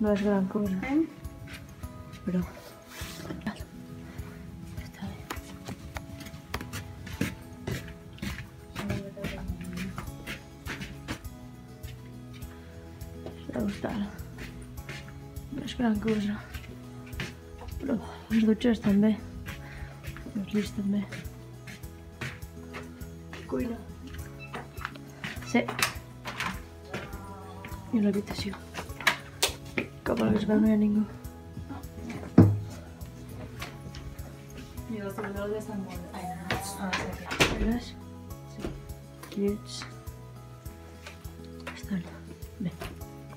no és gran cosa. Però... Està bé. Deu estar. No és gran cosa. Però les dutxes també. Els llits també. Cuina. Sí. I l'habitació. Que per es veu no hi ha ningú. I els treballadors ja estan molt... Veus? Sí. Llits. Estan bé.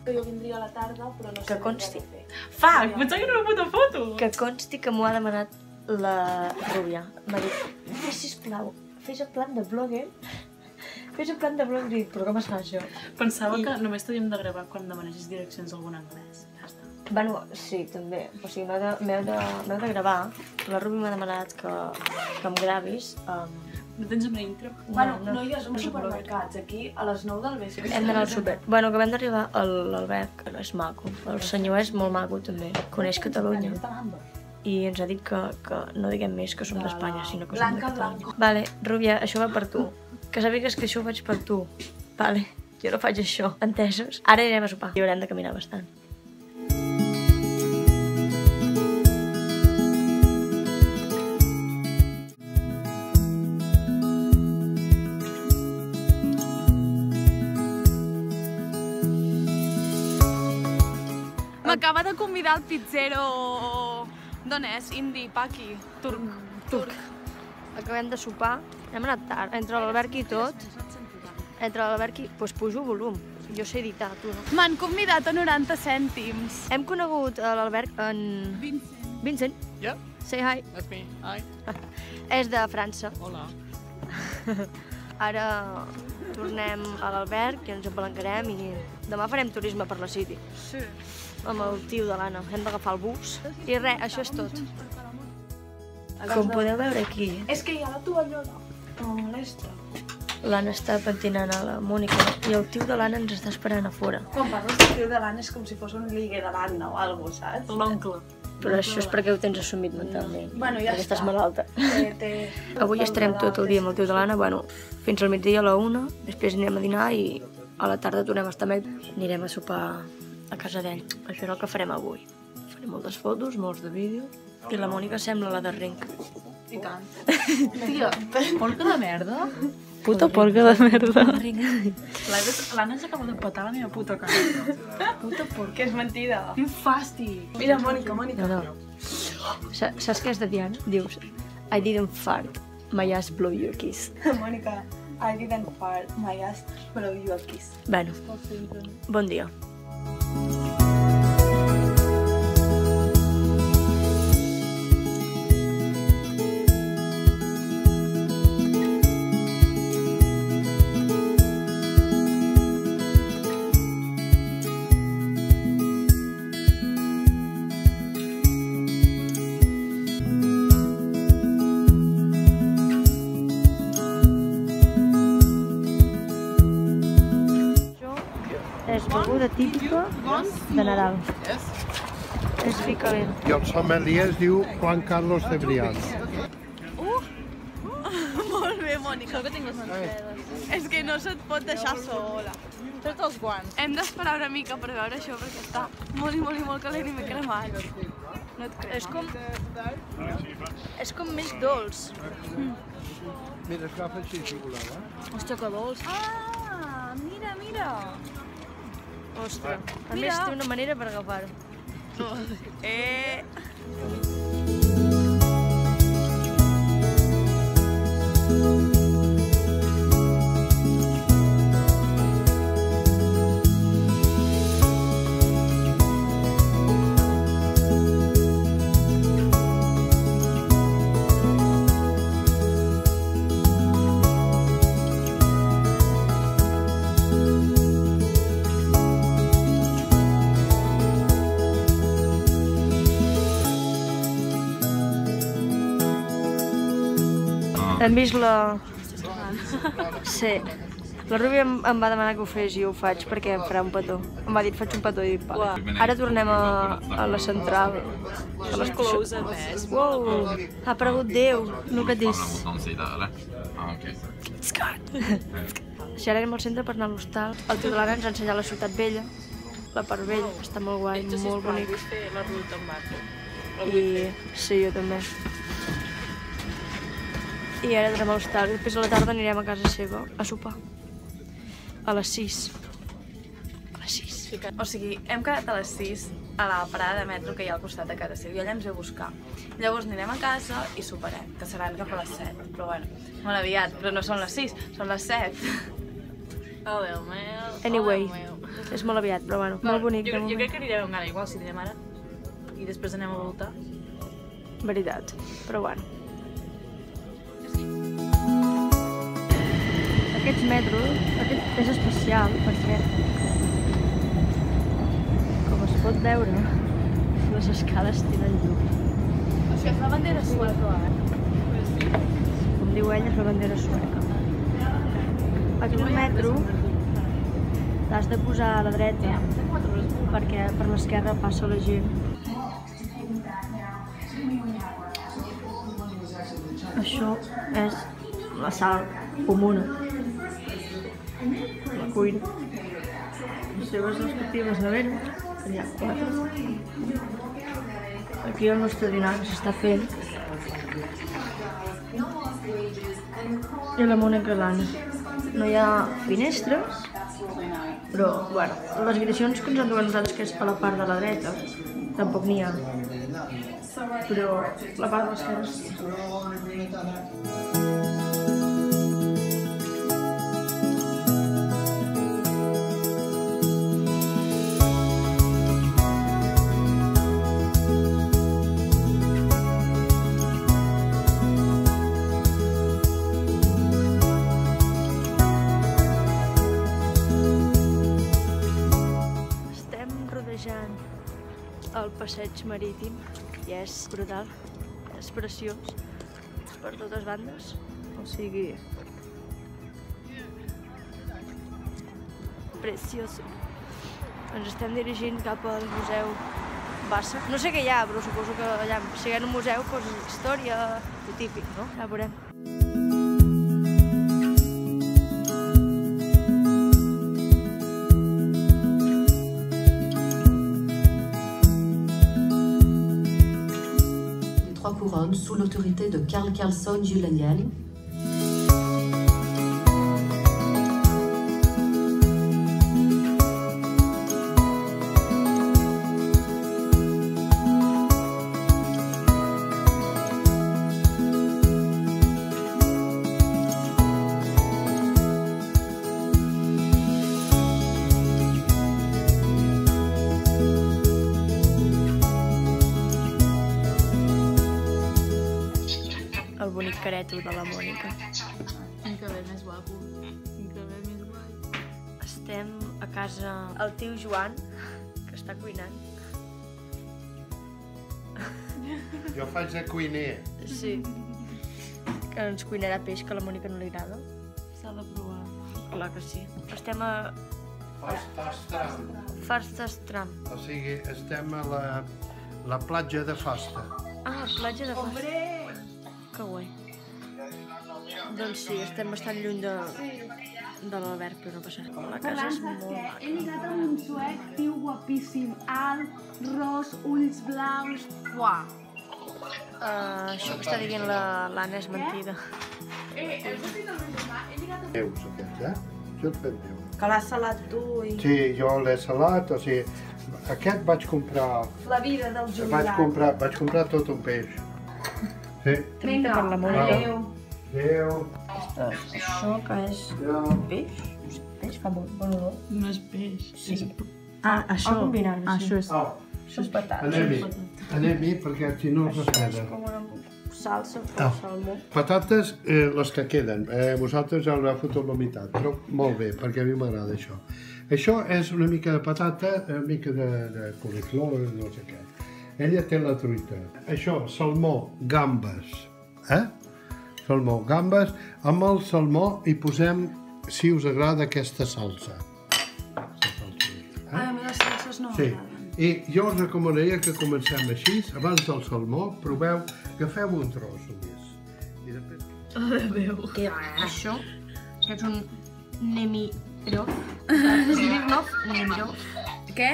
Jo vindria a la tarda, però no sé... Que consti. Fuck! Pensava que era una puta foto! Que consti que m'ho ha demanat la Rúbia. M'ha dit, sisplau, fes en plan de blogger. Fes en plan de blogger. I però com es fa això? Pensava que només t'havíem de gravar quan demanessis direccions a algun anglès. Ja està. Bueno, sí, també. O sigui, m'heu de gravar. La Rúbia m'ha demanat que em gravis. No tens una intro? Bueno, no hi ha supermercats. Aquí, a les 9 del vespre. Hem d'anar al súper. Bueno, acabem d'arribar a l'Albert, que no és maco. El senyor és molt maco, també. Coneix Catalunya. I ens ha dit que no diguem més que som d'Espanya, sinó que som de Catalunya. Vale, Rúbia, això va per tu. Que sàpigues que això ho faig per tu. Vale, jo no faig això, entesos? Ara anirem a sopar i haurem de caminar bastant. M'acaba de convidar el pizzero... D'on és? Indi, paqui, turc. Acabem de sopar, hem anat tard, entre l'Alberg i tot. Entre l'Alberg i... Doncs pujo volum, jo sé editar, tu no. M'han convidat a 90 cèntims. Hem conegut l'Alberg en... Vincent. Yeah. Say hi. That's me. Hi. És de França. Hola. Ara tornem a l'Alberg i ens apalancarem i demà farem turisme per la City. Sí. Amb el tio de l'Anna. Hem d'agafar el bus. I res, això és tot. Com podeu veure aquí, És que hi ha la tovallola. Oh, molesta. l'Anna està pentinant a la Mònica i el tio de l'Anna ens està esperant a fora. Quan parles del tio de l'Anna és com si fos un ligue de l'Anna o alguna cosa, saps? L'oncle. Però això és perquè ho tens assumit mentalment. Bueno, ja perquè està. estàs malalta. Avui estarem tot el dia amb el tio de l'Anna, bueno, fins al migdia a la 1, després anirem a dinar i a la tarda tornem a estar amb ell. Anirem a sopar a casa d'ell. Això és el que farem avui. Farem moltes fotos, molts de vídeos. I la Mònica sembla la de Renc. I tant. Tia, polca de merda? Puta polca de merda. L'Anna s'acaba de petar la meva puta cara. Puta polca. Que és mentida. Quin fàstic. Mira, Mònica. No. Saps què has de dir, Anna? Dius, I didn't fart, my ass blew your kiss. Mònica, I didn't fart, my ass blew your kiss. Bueno, bon dia. És beguda típica de Nadal. És vi calent. I el sommelier es diu Juan Carlos Cebrián. Molt bé, Mònica. Que tinc les mans fredes. És que no se't pot deixar sola. Tots els guants. Hem d'esperar una mica per veure això, perquè està molt calent i m'he cremat. No et cremes. És com més dolç. Mira, agafa així, xocolata. Hòstia, que dolç. Ah, mira. Ostres. A més, té una manera per agafar-ho. Hem vist la... Sí. La Rubia em va demanar que ho fes i ho faig perquè em farà un petó. Em va dir, faig un petó i dic, vale. Ara tornem a la central. A les Close a més. Wow, ha aparegut Déu. Look at this. Si ara anem al centre per anar a l'hostal. El tio de l'Anna ens ha ensenyat la ciutat vella, la part vella. Està molt guai, molt bonic. Vull fer la ruta amb barco. I sí, jo també. I ara anem a l'hostal i després a la tarda anirem a casa seva a sopar. A les 6. A les 6. O sigui, hem quedat a les 6 a la parada de metro que hi ha al costat de casa seva i allà ens ve a buscar. Llavors anirem a casa i soparem, que seran cap a les 7. Però bueno, molt aviat, però no són les 6, són les 7. Oh, Déu meu. Anyway, és molt aviat, però bueno, molt bonic. Jo crec que anirem amb gana igual si anirem ara i després anem a voltar. Veritat, però bueno. Aquests metros, aquest és especial, per cert. Com es pot veure, les escales tenen llum. O sigui, és la bandera sueca, Com diu ella, és la bandera sueca. Aquí el metro l'has de posar a la dreta perquè per l'esquerra passa la gent. Això és la sala comuna, la cuina, les seves respectives neveres, hi ha 4. Aquí el nostre dinar s'està fent i la Mònica i l'Anna. No hi ha finestres, però bueno, les habitacions que ens han tocat nosaltres, que és a la part de la dreta, tampoc n'hi ha. Però la part de l'esquerra sí. Estem rodejant el passeig marítim i és brutal, és preciós per totes bandes, o sigui, precioso. Ens estem dirigint cap al Museu Bassa. No sé què hi ha, però suposo que allà, si hi ha un museu, doncs història, lo típic, no? Ja veurem. Trois couronnes sous l'autorité de Carl Carlson Julenian. El bonic careto de la Mònica. Quin cabell més guapo. Quin cabell més guai. Estem a casa el tio Joan, que està cuinant. Jo faig de cuiner. Sí. Que ens cuinarà peix, que a la Mònica no li agrada. S'ha de provar. Clar que sí. Estem a Fastastram. Fastastram. O sigui, estem a la platja de Fasta. Ah, platja de Fasta. Que guai. Doncs sí, estem bastant lluny de l'Albert, però no passa res. La casa és molt maca. He lligat amb un suec, tio guapíssim, alt, ros, ulls blaus... Uah! Això que està dient l'Anna és mentida. Meus, aquests, eh? Jo et fem meu. Que l'has salat tu i... Sí, jo l'he salat, o sigui, aquest vaig comprar... La vida del Julià. Vaig comprar tot un peix. Sí. Vinga, per la Mònica. Adéu. Això que és peix? Peix fa bon olor. No és peix. Sí. Ah, això. Això és... Això és patata. Anem-hi, perquè si no es freda. Com una salsa o salmó. Patates, les que queden. Vosaltres ja l'heu fotut la meitat, però molt bé, perquè a mi m'agrada això. Això és una mica de patata, una mica de coliflor, no sé què. Ella té la truita. Això, salmó, gambes. Salmó, gambes. Amb el salmó hi posem si us agrada aquesta salsa. A mi les salses no Sí, m'agraden. i jo us recomanaria que comencem així, abans del salmó, proveu, agafeu un tros només. I després... Què va? Això és un Nemirov. Smirnoff Nemirov. Què?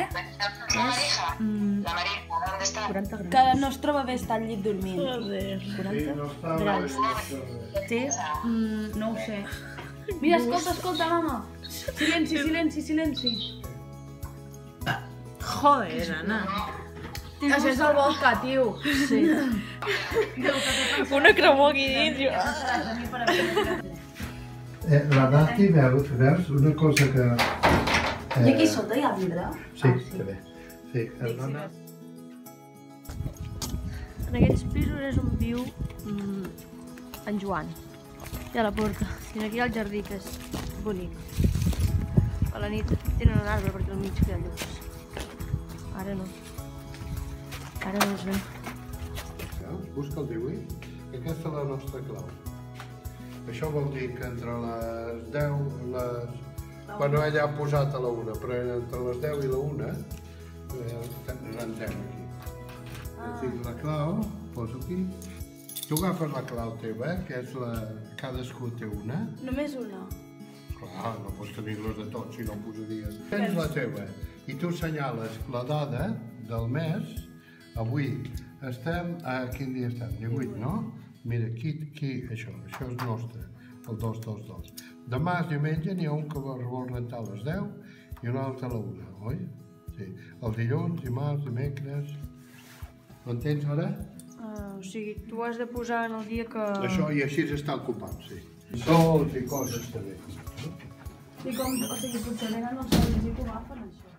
És 40 grams. Que el nostre bebè està al llit dormint. Joder. 40 no estava... grams. Té... No ho sé. Mira, escolta, mama. Silenci. Joder, Anna. Això és el vodka, tio. Sí. Una cremor aquí dins. La dati, veus, una cosa que... I aquí sota hi ha vidre? Sí, també. Sí, es dona... En aquests pisos és on viu en Joan. I a la porta. I aquí hi ha el jardí, que és bonic. A la nit tenen un arbre perquè al mig que hi ha llums. Ara no. Ara no es veu. Veus? Busca el 18. Aquesta és la nostra clau. Això vol dir que entre les 10 les... Bueno, ella ha posat a la 1, però entre les 10 i la 1 rentem aquí. Jo tinc la clau, poso aquí. Tu agafes la clau teva, que és la... Cadascú té una. Només una. Clar, no pots tenir-les de tots, si no posaries. Tens la teva i tu assenyales la dada del mes. Avui estem... A quin dia estem? 18, no? Mira, aquí, això és nostre, el 222. Demà és diumenge, n'hi ha un que vol rentar a les 10 i un altre a la 1, oi? Sí. El dilluns, dimarts, dimecres... Ho entens ara? O sigui, tu has de posar en el dia que... Això i així està ocupat, sí. Sols i coses també. I com, o sigui, potser venen els sols i t'ho agafen, això.